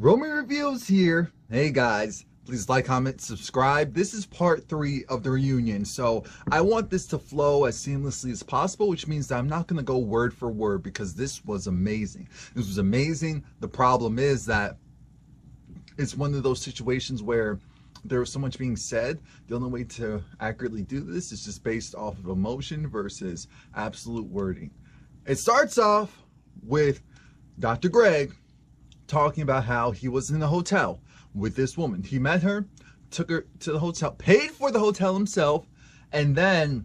Romie Reviews here. Hey guys, please like, comment, subscribe. This is part 3 of the reunion, so I want this to flow as seamlessly as possible, which means that I'm not going to go word for word because this was amazing. This was amazing. The problem is that it's one of those situations where there was so much being said. The only way to accurately do this is just based off of emotion versus absolute wording. It starts off with Dr. Greg talking about how he was in a hotel with this woman. He met her, took her to the hotel, paid for the hotel himself, and then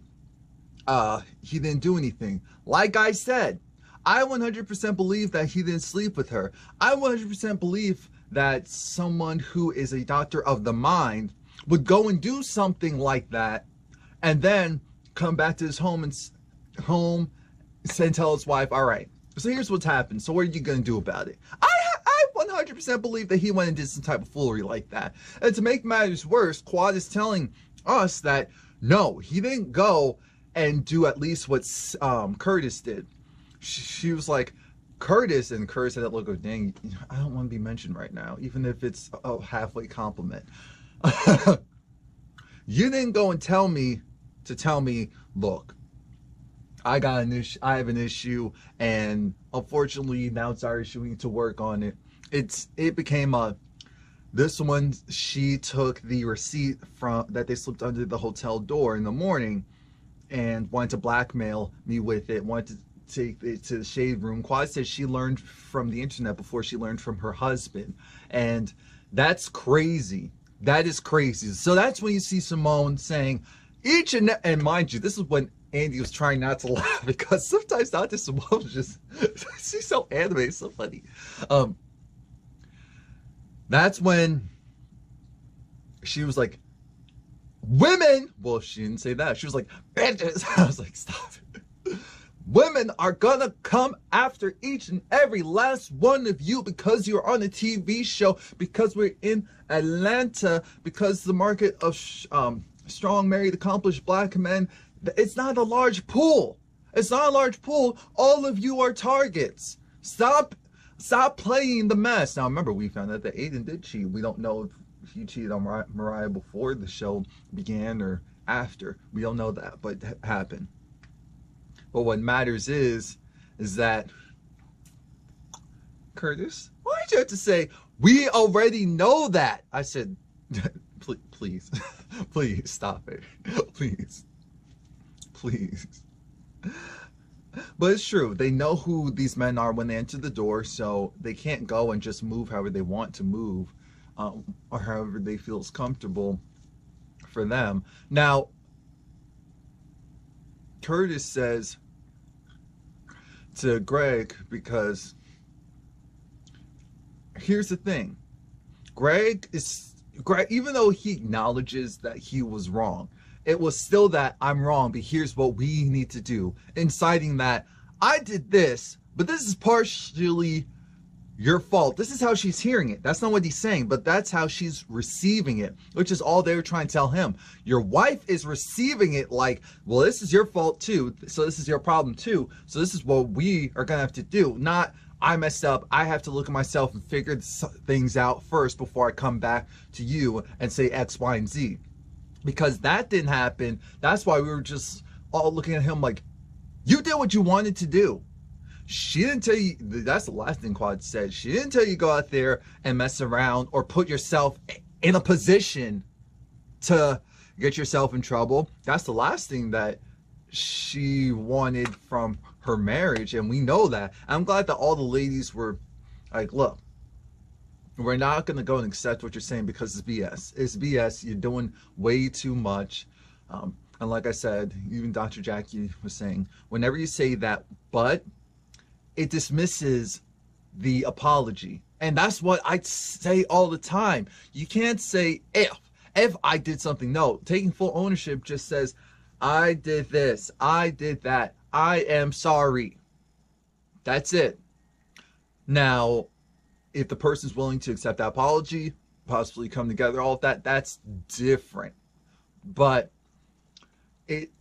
he didn't do anything. Like I said, I 100% believe that he didn't sleep with her. I 100% believe that someone who is a doctor of the mind would go and do something like that and then come back to his home and tell his wife, all right, so here's what's happened, so what are you going to do about it? I 100% believe that he went and did some type of foolery like that. And to make matters worse, Quad is telling us that no, he didn't go and do at least what Curtis did. She was like, Curtis, and Curtis had that look of, dang, I don't want to be mentioned right now, even if it's a halfway compliment. You didn't go and tell me, look, I got an issue, I have an issue, and unfortunately now it's our issue, we need to work on it. It became this one, she took the receipt from that they slipped under the hotel door in the morning and wanted to blackmail me with it, wanted to take it to the shade room. Quad says she learned from the internet before she learned from her husband, and that's crazy. That is crazy. So that's when you see Simone saying and mind you, this is when Andy was trying not to laugh, because sometimes Dr. Simone just she's so animated, so funny. That's when she was like, women, well, she didn't say that, she was like, bitches. I was like, stop it. Women are gonna come after each and every last one of you because you're on a TV show, because we're in Atlanta, because the market of strong, married, accomplished black men, it's not a large pool. It's not a large pool. All of you are targets. Stop playing the mess. Now remember, we found out that Aiden did cheat. We don't know if he cheated on Mariah before the show began or after. We don't know that, but it happened. But what matters is that Curtis, why did you have to say, we already know that? I said, please, please stop it. Please. But it's true. They know who these men are when they enter the door, so they can't go and just move however they want to move, or however they feel is comfortable for them. Now, Curtis says to Greg, because here's the thing. Greg, even though he acknowledges that he was wrong, it was still that I'm wrong, but here's what we need to do. Inciting that I did this, but this is partially your fault. This is how she's hearing it. That's not what he's saying, but that's how she's receiving it, which is all they were trying to tell him. Your wife is receiving it like, well, this is your fault too, so this is your problem too, so this is what we are gonna have to do. Not, I messed up, I have to look at myself and figure things out first before I come back to you and say X, Y, and Z. Because that didn't happen. That's why we were just all looking at him like, you did what you wanted to do. She didn't tell you. That's the last thing Quad said. She didn't tell you go out there and mess around or put yourself in a position to get yourself in trouble. That's the last thing that she wanted from her marriage, and we know that. I'm glad that all the ladies were like, look, we're not going to go and accept what you're saying because it's BS. It's BS. You're doing way too much. And like I said, even Dr. Jackie was saying, whenever you say that, but it dismisses the apology. And that's what I say all the time. You can't say if I did something. No, taking full ownership just says, I did this, I did that, I am sorry. That's it. Now, if the person's willing to accept that apology, possibly come together, all of that, that's different. But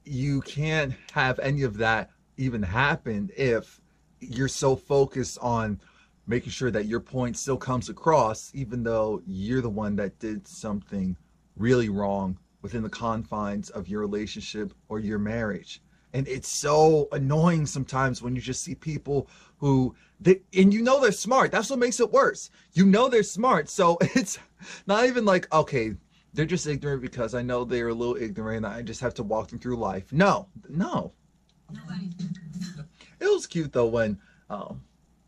you can't have any of that even happen if you're so focused on making sure that your point still comes across, even though you're the one that did something really wrong within the confines of your relationship or your marriage. And it's so annoying sometimes when you just see people who, and you know they're smart. That's what makes it worse. You know they're smart. So it's not even like, okay, they're just ignorant because I know they're a little ignorant and I just have to walk them through life. No. It was cute though when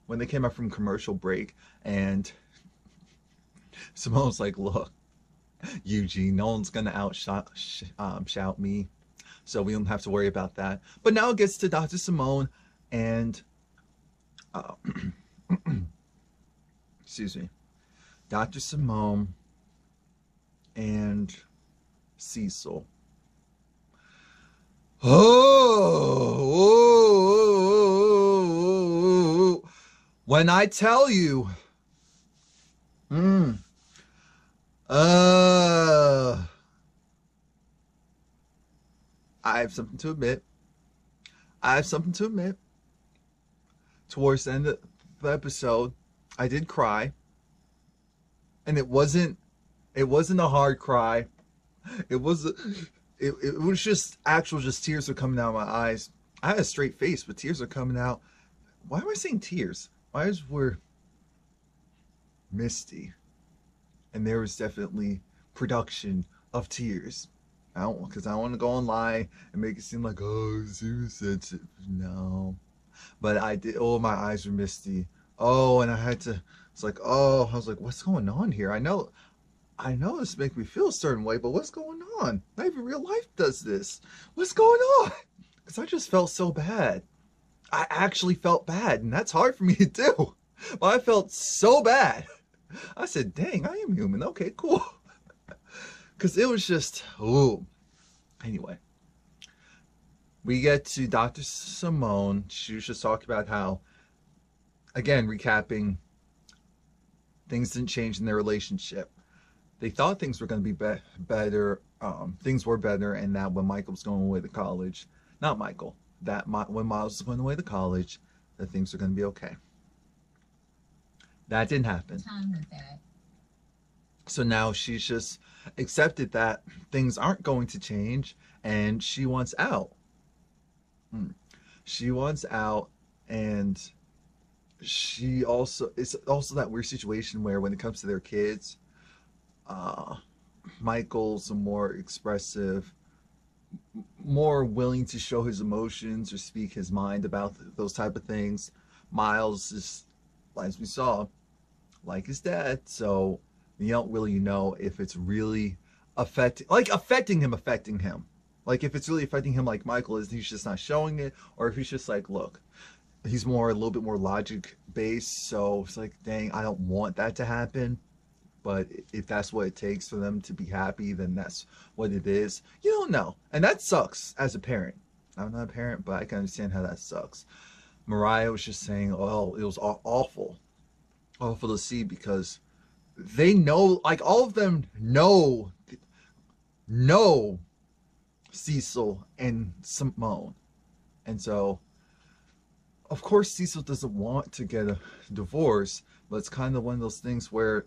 they came out from commercial break and Simone was like, look, Eugene, no one's gonna shout me, so we don't have to worry about that. But now it gets to Dr. Simone and excuse me, Dr. Simone and Cecil. Oh, when I tell you, I have something to admit. Towards the end of the episode, I did cry. And it wasn't a hard cry. It was just tears were coming out of my eyes. I had a straight face, but tears are coming out. Why am I saying tears? My eyes were misty. And there was definitely production of tears. Because I don't want to go online and make it seem like, oh, super sensitive. No. But I did. Oh, my eyes were misty. Oh, and I had to. It's like, oh, I was like, what's going on here? I know this makes me feel a certain way, but what's going on? Not even real life does this. What's going on? Because I just felt so bad. I actually felt bad, and that's hard for me to do. But I felt so bad. I said, dang, I am human. Okay, cool. Because it was just, ooh. Anyway, we get to Dr. Simone. She was just talking about how, again, recapping, things didn't change in their relationship. They thought things were going to be better. Things were better, and that when Michael was going away to college, not Michael, when Miles was going away to college, that things were going to be okay. That didn't happen. So now she's just accepted that things aren't going to change, and she wants out. She wants out, and she also, it's also that weird situation where when it comes to their kids, Michael's a more expressive, more willing to show his emotions or speak his mind about those type of things. Miles is, as we saw, like his dad, so you don't really know if it's really affecting him. Like if it's really affecting him like Michael is, he's just not showing it, or if he's just like, look, he's a little bit more logic based, so it's like, dang, I don't want that to happen. But if that's what it takes for them to be happy, then that's what it is. You don't know. And that sucks as a parent. I'm not a parent, but I can understand how that sucks. Mariah was just saying, oh, it was awful. Awful to see, because they know, like all of them know Cecil and Simone. And so, of course, Cecil doesn't want to get a divorce, but it's kind of one of those things where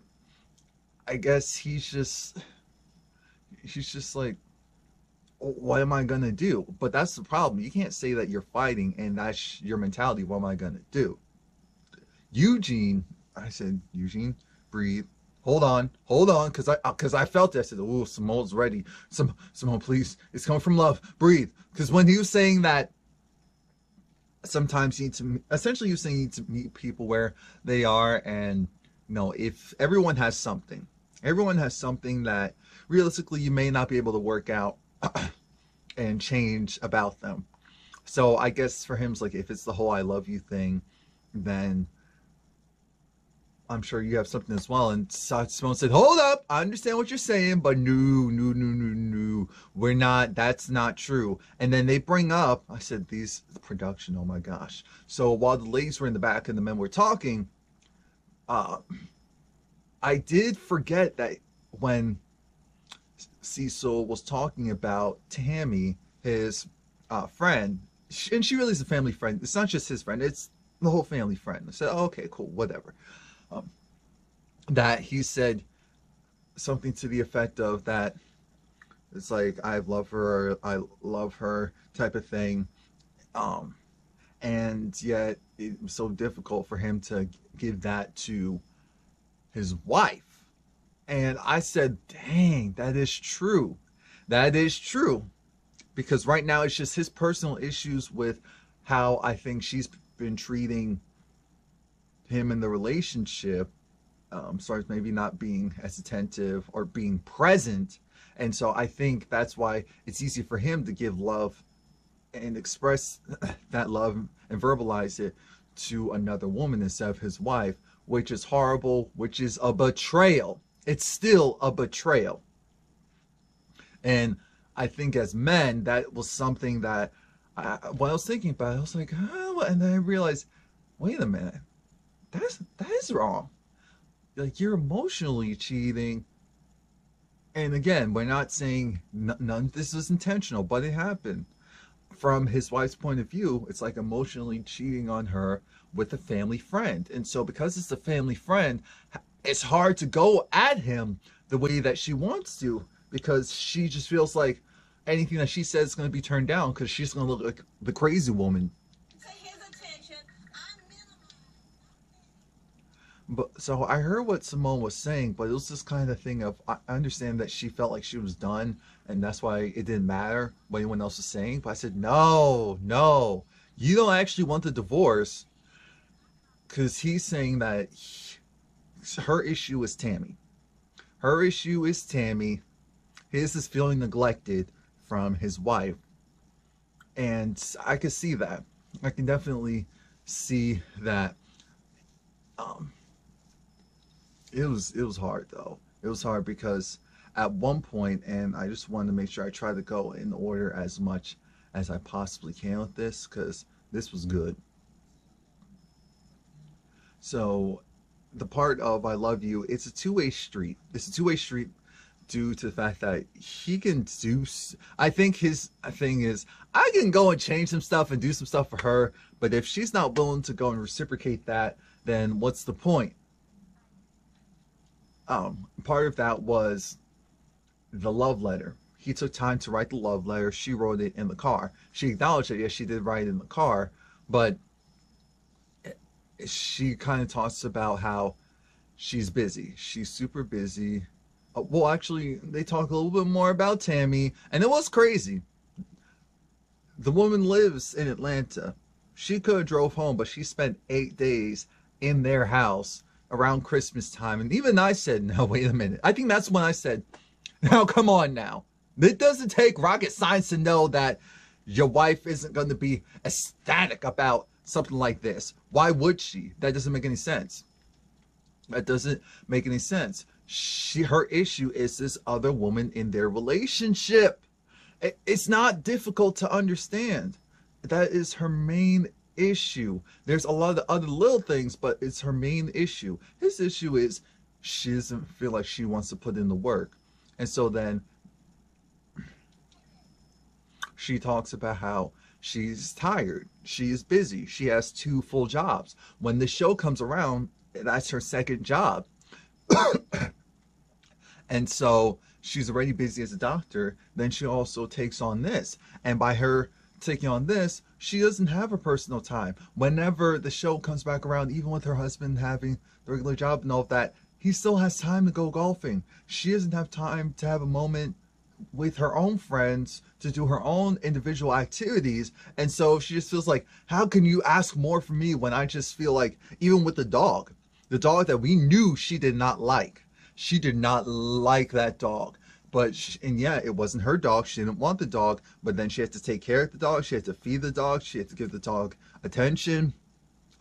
I guess he's just like, what am I gonna do? But that's the problem. You can't say that you're fighting and that's your mentality. What am I gonna do? Eugene, I said, Eugene, breathe. Hold on, because I felt it. I said, oh, Simone's ready. Simone, please. It's coming from love. Breathe. Because when he was saying that, sometimes you need to, essentially he was saying you need to meet people where they are, and you know, if everyone has something that realistically you may not be able to work out and change about them. So I guess for him, it's like, if it's the whole I love you thing, then I'm sure you have something as well. And Simone said, hold up, I understand what you're saying, but no, we're not, that's not true. And then they bring up, I said, the production, oh my gosh. So while the ladies were in the back and the men were talking, I did forget that when Cecil was talking about Tammy, his friend, and she really is a family friend. It's not just his friend, it's the whole family friend. I said, oh, okay, cool, whatever. That he said something to the effect of that it's like I love her, or I love her type of thing. And yet it was so difficult for him to give that to his wife. And I said, dang, that is true. That is true. Because right now it's just his personal issues with how I think she's been treating him in the relationship, as far as maybe not being as attentive or being present. And so I think that's why it's easy for him to give love and express that love and verbalize it to another woman instead of his wife, which is horrible, which is a betrayal. It's still a betrayal. And I think as men, that was something that when I was thinking about it, I was like, oh, and then I realized, wait a minute, that is wrong. Like, you're emotionally cheating. And again, we're not saying none of this was intentional, but it happened. From his wife's point of view, it's like emotionally cheating on her with a family friend. And so because it's a family friend, it's hard to go at him the way that she wants to, because she just feels like anything that she says is going to be turned down because she's going to look like the crazy woman. But so I heard what Simone was saying, but it was this kind of thing of, I understand that she felt like she was done, and that's why it didn't matter what anyone else was saying. But I said, no, you don't actually want the divorce, because he's saying that her issue is Tammy. Her issue is Tammy. His is feeling neglected from his wife. And I could see that. I can definitely see that. It was hard though. It was hard because at one point, and I just wanted to make sure I try to go in order as much as I possibly can with this, because this was good. So the part of I love you, it's a two-way street. It's a two-way street due to the fact that he can do, I think his thing is, I can go and change some stuff and do some stuff for her, but if she's not willing to go and reciprocate that, then what's the point? Part of that was the love letter. He took time to write the love letter. She wrote it in the car. She acknowledged that, yes, she did write it in the car, but she kind of talks about how she's busy. She's super busy. Well, actually, they talk a little bit more about Tammy, and it was crazy. The woman lives in Atlanta. She could have drove home, but she spent 8 days in their house around Christmas time. And even I said, no, wait a minute. I think that's when I said, now come on now. It doesn't take rocket science to know that your wife isn't going to be ecstatic about something like this. Why would she? That doesn't make any sense. That doesn't make any sense. Her issue is this other woman in their relationship. It's not difficult to understand. That is her main issue. There's a lot of other little things, but it's her main issue. His issue is she doesn't feel like she wants to put in the work. And so then she talks about how she's tired, she's busy, she has 2 full jobs. When the show comes around, that's her second job. And so she's already busy as a doctor. Then she also takes on this, and by her taking on this, she doesn't have her personal time. Whenever the show comes back around, even with her husband having the regular job and all of that, he still has time to go golfing. She doesn't have time to have a moment with her own friends, to do her own individual activities. And so she just feels like, how can you ask more from me when I just feel like, even with the dog that we knew she did not like. She did not like that dog. But, and yeah, it wasn't her dog. She didn't want the dog, but then she had to take care of the dog. She had to feed the dog. She had to give the dog attention.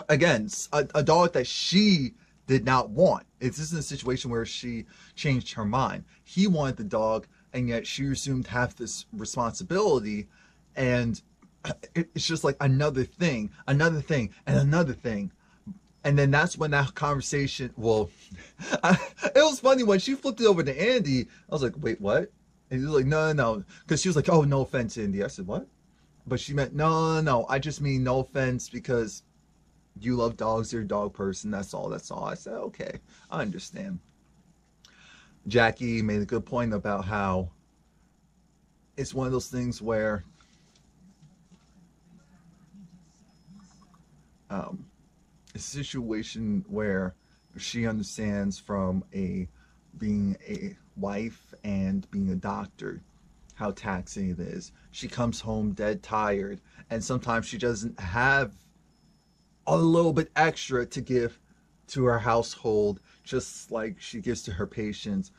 Again, a dog that she did not want. This isn't a situation where she changed her mind. He wanted the dog, and yet she assumed half this responsibility. And it's just like another thing, and another thing. And then that's when that conversation, well, it was funny when she flipped it over to Andy. I was like, wait, what? And he was like, no. Because she was like, oh, no offense, Andy. I said, what? But she meant, no. I just mean no offense because You love dogs, you're a dog person, that's all, that's all. I said, okay, I understand. Jackie made a good point about how it's one of those things where a situation where she understands from being a wife and being a doctor how taxing it is. She comes home dead tired, and sometimes she doesn't have a little bit extra to give to her household, just like she gives to her patients.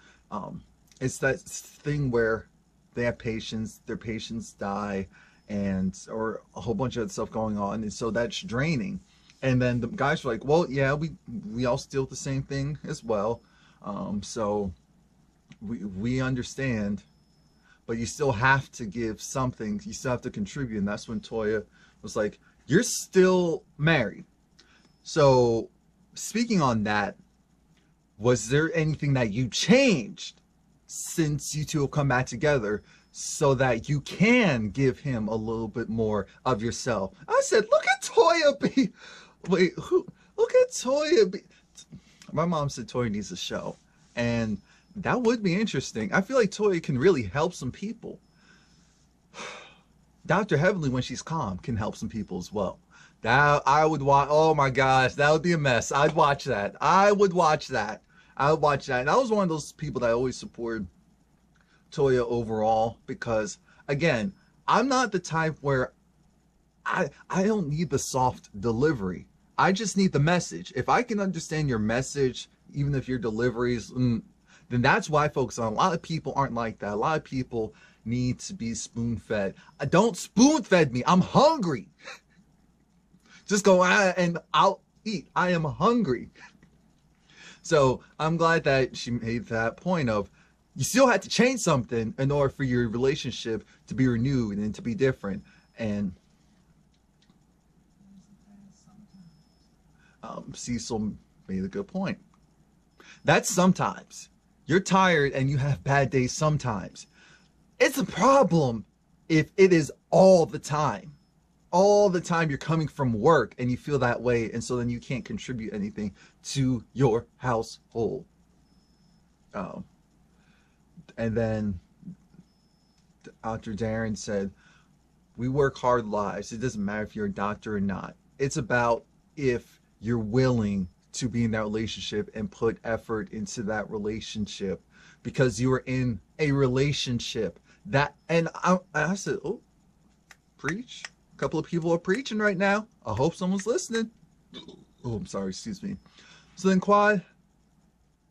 It's that thing where they have patients, their patients die, and or a whole bunch of other stuff going on, and so that's draining. And then the guys were like, well, yeah, we all deal with the same thing as well. So we understand, but you still have to give something. You still have to contribute. And that's when Toya was like, you're still married. So speaking on that, was there anything that you changed since you two have come back together so that you can give him a little bit more of yourself? I said, look at Toya be... Wait, who? Look at Toya be... My mom said Toya needs a show. And that would be interesting. I feel like Toya can really help some people. Dr. Heavenly, when she's calm, can help some people as well. That I would watch. Oh my gosh, that would be a mess. I'd watch that. I would watch that. I would watch that. And I was one of those people that always supported Toya overall because, again, I'm not the type where I don't need the soft delivery. I just need the message. If I can understand your message, even if your deliveries, then that's why I focus on. A lot of people aren't like that. A lot of people need to be spoon-fed. Don't spoon-fed me. I'm hungry. Just go out and I'll eat. I am hungry. So I'm glad that she made that point of you still had to change something in order for your relationship to be renewed and to be different. And Cecil made a good point. That's sometimes. You're tired and you have bad days sometimes. It's a problem if it is all the time. All the time you're coming from work and you feel that way, and so then you can't contribute anything to your household. And then Dr. Darren said, we work hard lives. It doesn't matter if you're a doctor or not. It's about if you're willing to be in that relationship and put effort into that relationship because you are in a relationship. That, and I said, oh, preach. A couple of people are preaching right now. I hope someone's listening. Oh, I'm sorry, excuse me. So then Quad,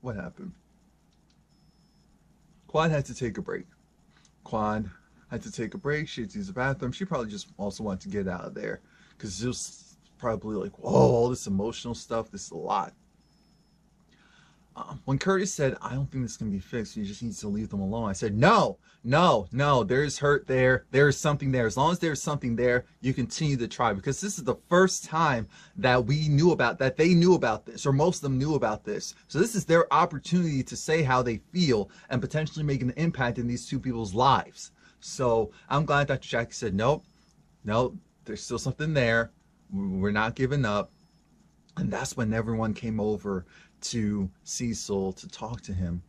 what happened? Quad had to take a break. Quad had to take a break. She had to use the bathroom. She probably just also wanted to get out of there because it was probably like, whoa, all this emotional stuff, this is a lot. When Curtis said, I don't think this can be fixed, you just need to leave them alone, I said, no, there's hurt there, there's something there. As long as there's something there, you continue to try, because this is the first time that we knew about, that they knew about this, or most of them knew about this. So this is their opportunity to say how they feel and potentially make an impact in these two people's lives. So I'm glad Dr. Jackie said, nope, there's still something there. We're not giving up. And that's when everyone came over to Cecil to talk to him.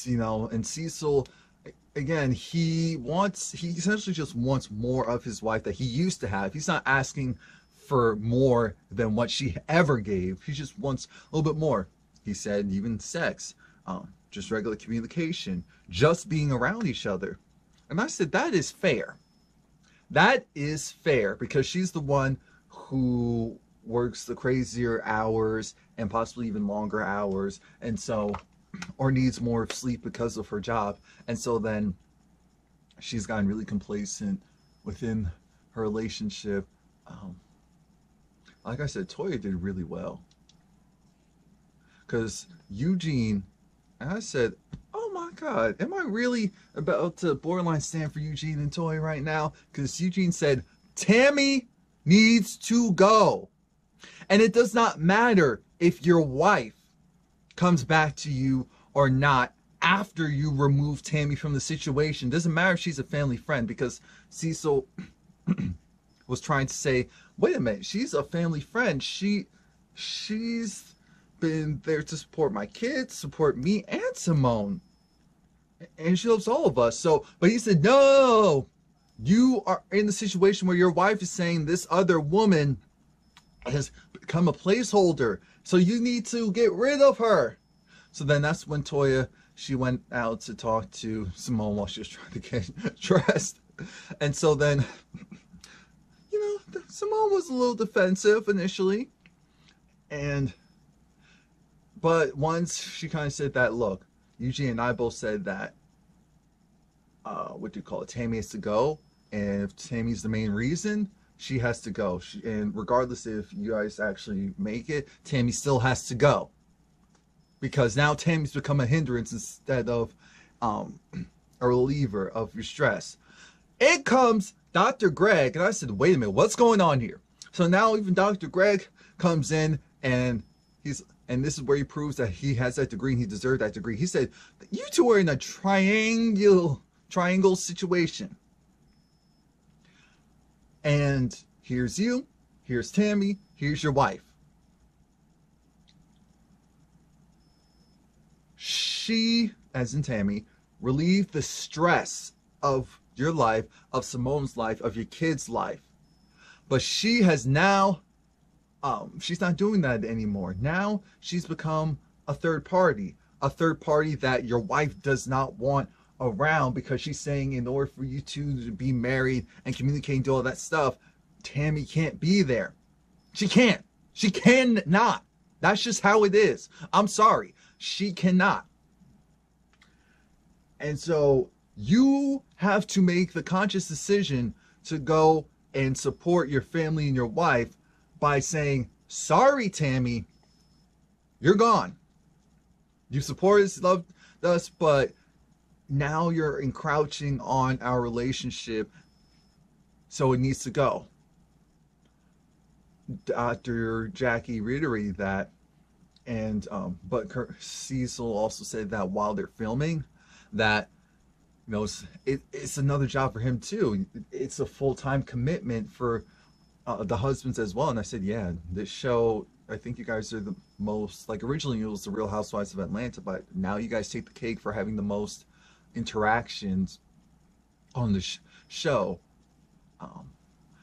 You know, and Cecil, again, he essentially just wants more of his wife that he used to have. He's not asking for more than what she ever gave. He just wants a little bit more. He said even sex, just regular communication, just being around each other. And I said, that is fair. That is fair, because she's the one who works the crazier hours and possibly even longer hours, and so, or needs more sleep because of her job. And so then she's gotten really complacent within her relationship. Like I said, Toya did really well. Because Eugene, and I said, oh my God, am I really about to borderline stand for Eugene and Toya right now? Because Eugene said, Tammy needs to go. And it does not matter if your wife comes back to you or not after you remove Tammy from the situation. Doesn't matter if she's a family friend, because Cecil was trying to say, wait a minute, she's a family friend. She's been there to support my kids, support me and Simone. And she loves all of us. So, but he said, no, you are in the situation where your wife is saying this other woman has become a placeholder. So you need to get rid of her. So then that's when Toya, she went out to talk to Simone while she was trying to get dressed. And so then, you know, Simone was a little defensive initially. But once she kind of said that, look, Eugene and I both said that, what do you call it, Tammy has to go. And if Tammy's the main reason, she has to go. And regardless if you guys actually make it, Tammy still has to go. Because now Tammy's become a hindrance instead of a reliever of your stress. In comes Dr. Greg. And I said, wait a minute, what's going on here? So now even Dr. Greg comes in, and this is where he proves that he has that degree and he deserved that degree. He said, you two are in a triangle situation. And here's you, here's Tammy, here's your wife. She, as in Tammy, relieved the stress of your life, of Simone's life, of your kid's life. But she has now, she's not doing that anymore. Now she's become a third party that your wife does not want around, because she's saying in order for you two to be married and communicate and do all that stuff, Tammy can't be there. She can't. She cannot. That's just how it is. I'm sorry. She cannot. And so you have to make the conscious decision to go and support your family and your wife by saying, sorry, Tammy, you're gone. You supported us, loved us, but now you're encroaching on our relationship, so it needs to go. Dr. Jackie reiterated that, and but Cecil also said that while they're filming, that, you know, it's another job for him too. It's a full-time commitment for the husbands as well. And I said, yeah, this show, I think you guys are the most, like, originally it was the Real Housewives of Atlanta, but now you guys take the cake for having the most interactions on the show.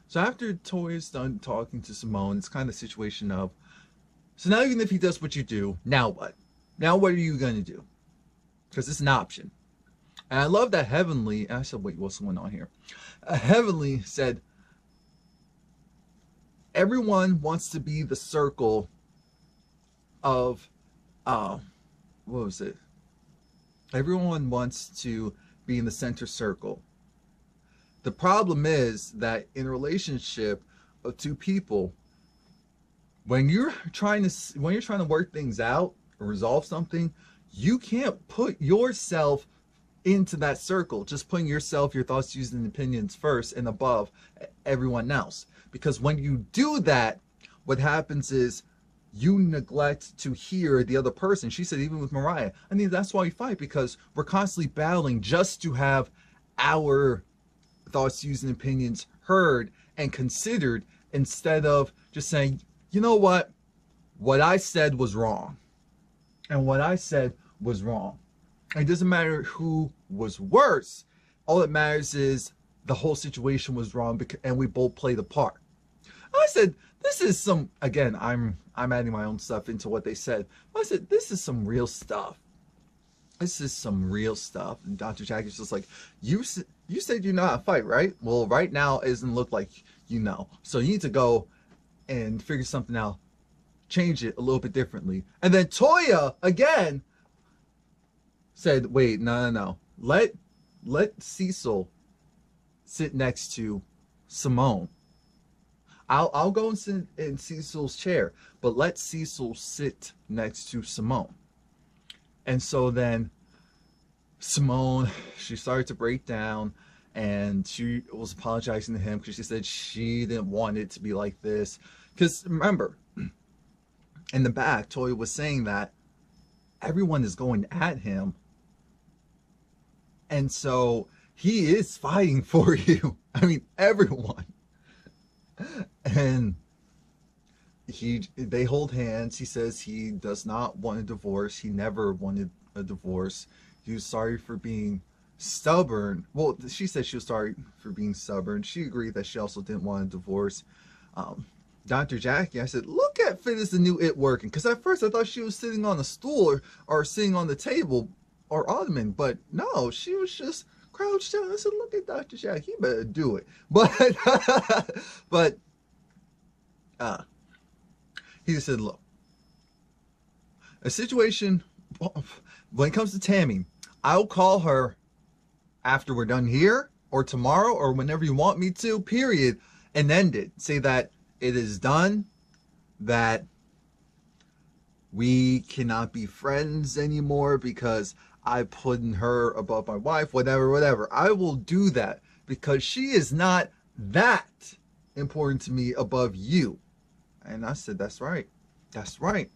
So after Toya's done talking to Simone, it's kind of a situation of, so now even if he does what you do, now what? Now what are you going to do? Because it's an option. And I love that Heavenly, and I said, wait, what's going on here? Heavenly said, everyone wants to be the circle of, what was it? Everyone wants to be in the center circle. The problem is that in a relationship of two people, when you're trying to work things out or resolve something, you can't put yourself into that circle, just putting yourself, your thoughts, views, and opinions first and above everyone else. Because when you do that, what happens is you neglect to hear the other person. She said, even with Mariah, I mean, that's why we fight, because we're constantly battling just to have our thoughts, views, and opinions heard and considered, instead of just saying, you know what I said was wrong, and what I said was wrong. It doesn't matter who was worse. All that matters is the whole situation was wrong, and we both played a part. I said, this is some, again, I'm adding my own stuff into what they said. I said, this is some real stuff. This is some real stuff. And Dr. Jackie's just like, you said you know how to fight, right? Well, right now it doesn't look like you know. So you need to go and figure something out. Change it a little bit differently. And then Toya, again, said, wait, no. Let Cecil sit next to Simone. I'll go and sit in Cecil's chair, but let Cecil sit next to Simone. And so then Simone, she started to break down, and she was apologizing to him because she said she didn't want it to be like this. Because remember, in the back, Toya was saying that everyone is going at him And so he is fighting for you. I mean, everyone. And they hold hands. He says he does not want a divorce. He never wanted a divorce. He was sorry for being stubborn. Well, she said she was sorry for being stubborn. She agreed that she also didn't want a divorce. Dr. Jackie, I said, look at Fit is the new it working. Because at first I thought she was sitting on a stool or sitting on the table or ottoman. But no, she was just crouched down. I said, look at Dr. Jackie. He better do it. But he just said, look, a situation, when it comes to Tammy, I'll call her after we're done here or tomorrow or whenever you want me to, period, and end it. Say that it is done, that we cannot be friends anymore because I put her above my wife, whatever. I will do that because she is not that important to me above you. And I said, that's right. That's right.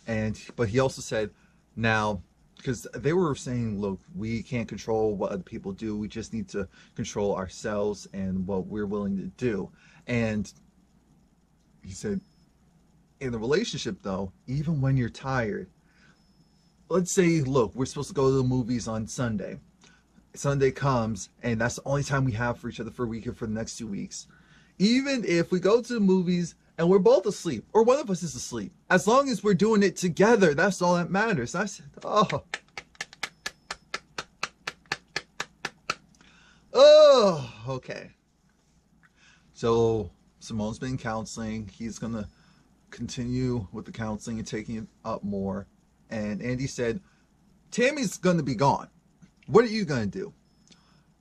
But he also said, now, because they were saying, look, we can't control what other people do. We just need to control ourselves and what we're willing to do. And he said, in the relationship, though, even when you're tired, let's say, look, we're supposed to go to the movies on Sunday. Sunday comes, and that's the only time we have for each other for a week or for the next 2 weeks. Even if we go to the movies and we're both asleep, or one of us is asleep, as long as we're doing it together, that's all that matters. I said, oh, okay. So Simone's been counseling. He's going to continue with the counseling and taking it up more. And Andy said, Tammy's going to be gone. What are you going to do?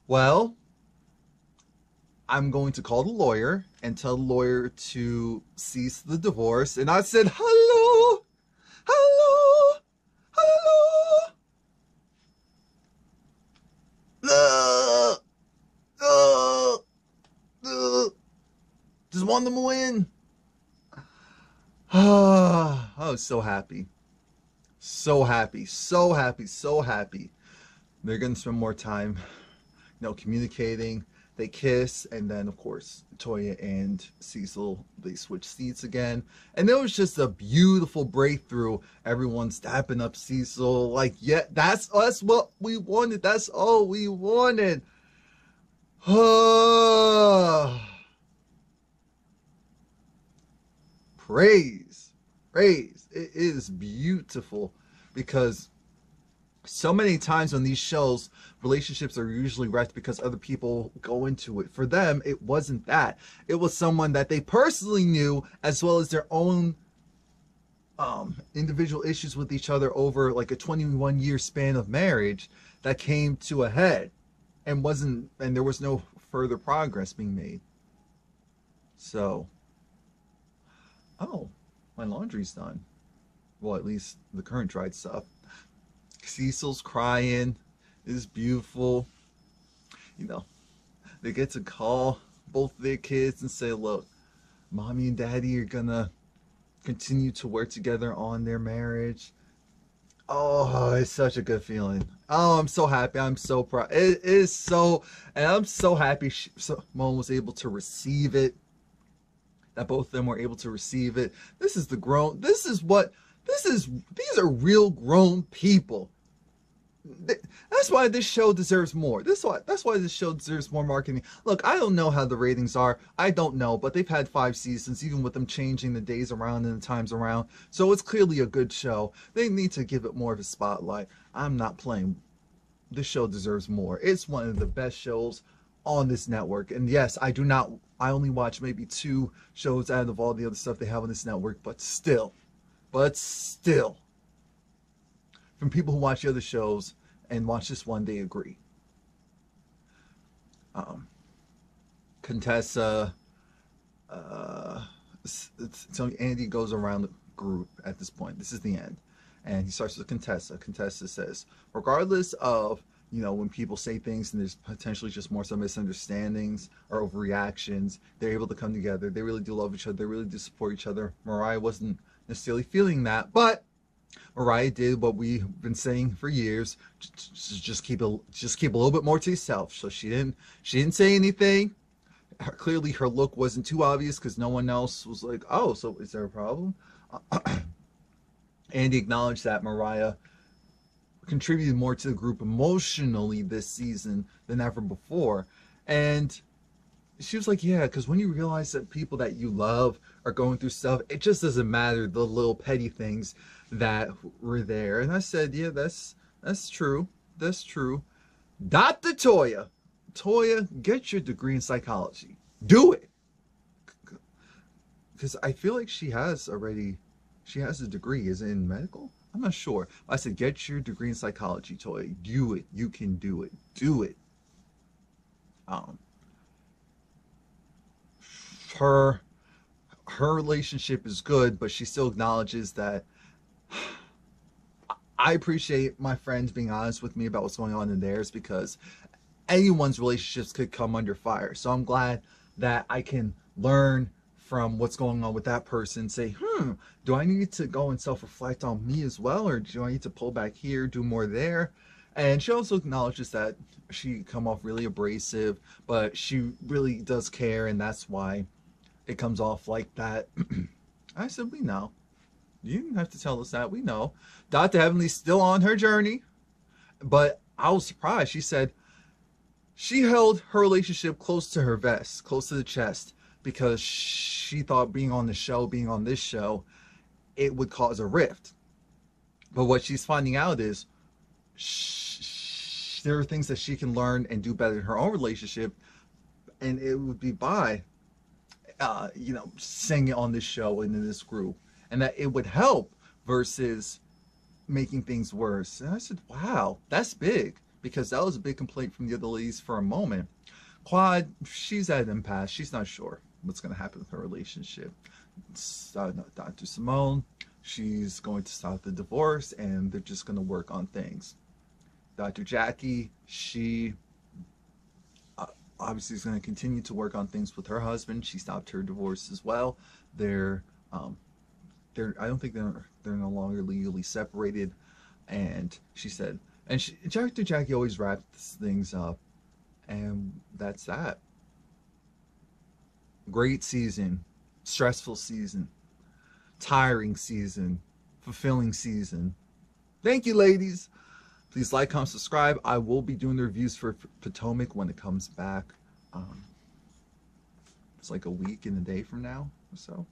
Well, I'm going to call the lawyer and tell the lawyer to cease the divorce. And I said, hello, hello, hello. Just want them to win. I was so happy. So happy, so happy, so happy. They're going to spend more time, communicating. They kiss, and then, of course, Toya and Cecil, they switch seats again. And it was just a beautiful breakthrough. Everyone's dapping up Cecil. Like, yeah, that's what we wanted. That's all we wanted. Praise. Praise. It is beautiful because so many times on these shows, relationships are usually wrecked because other people go into it. For them, it wasn't that. It was someone that they personally knew, as well as their own individual issues with each other over like a 21-year span of marriage that came to a head and there was no further progress being made. So, oh, my laundry's done. Well, at least the current dried stuff. Cecil's crying. It's beautiful. They get to call both their kids and say, look, mommy and daddy are gonna continue to work together on their marriage. Oh, it's such a good feeling. Oh, I'm so happy. I'm so proud. It is so, and I'm so happy Simone was able to receive it. That both of them were able to receive it. These are real grown people. That's why this show deserves more. That's why this show deserves more marketing. Look, I don't know how the ratings are. I don't know, but they've had 5 seasons, even with them changing the days around and the times around. So it's clearly a good show. They need to give it more of a spotlight. I'm not playing. This show deserves more. It's one of the best shows on this network. And yes, I only watch maybe 2 shows out of all the other stuff they have on this network, but still, from people who watch the other shows and watch this one, they agree. Contessa, so Andy goes around the group at this point. This is the end. And he starts with Contessa. Contessa says, regardless of, when people say things and there's potentially just more some misunderstandings or overreactions, they're able to come together. They really do love each other. They really do support each other. Mariah wasn't necessarily feeling that, but Mariah did what we've been saying for years. Just keep a little bit more to yourself. So she didn't say anything. Clearly her look wasn't too obvious because no one else was like, oh, so is there a problem? Andy acknowledged that Mariah contributed more to the group emotionally this season than ever before. And she was like, yeah, because when you realize that people that you love are going through stuff, it just doesn't matter the little petty things that were there. And I said, yeah, that's true. That's true. Dr. Toya, get your degree in psychology. Do it. Because I feel like she has a degree. Is it in medical? I'm not sure. I said, get your degree in psychology, Toya. Do it. You can do it. Do it. Her relationship is good, but she still acknowledges that I appreciate my friends being honest with me about what's going on in theirs, because anyone's relationships could come under fire. So I'm glad that I can learn from what's going on with that person, say, do I need to go and self-reflect on me as well, or do I need to pull back here, do more there? And she also acknowledges that she come off really abrasive, but she really does care, and that's why it comes off like that. I said, we know. You didn't have to tell us that. We know. Dr. Heavenly's still on her journey, but I was surprised. She said she held her relationship close to her vest, close to the chest, because she thought being on this show, it would cause a rift. But what she's finding out is there are things that she can learn and do better in her own relationship, and it would be by saying it on this show and in this group, and that it would help versus making things worse. And I said, wow, that's big, because that was a big complaint from the other ladies for a moment. Quad, she's at an impasse. She's not sure what's going to happen with her relationship. Dr. Simone, she's going to start the divorce, and they're just going to work on things. Dr. Jackie, she obviously is going to continue to work on things with her husband. She stopped her divorce as well. I don't think they're no longer legally separated. And she said, Dr. Jackie always wraps things up, and that's that. Great season, stressful season, tiring season, fulfilling season. Thank you, ladies. Please like, comment, subscribe. I will be doing the reviews for Potomac when it comes back. It's like a week and a day from now or so.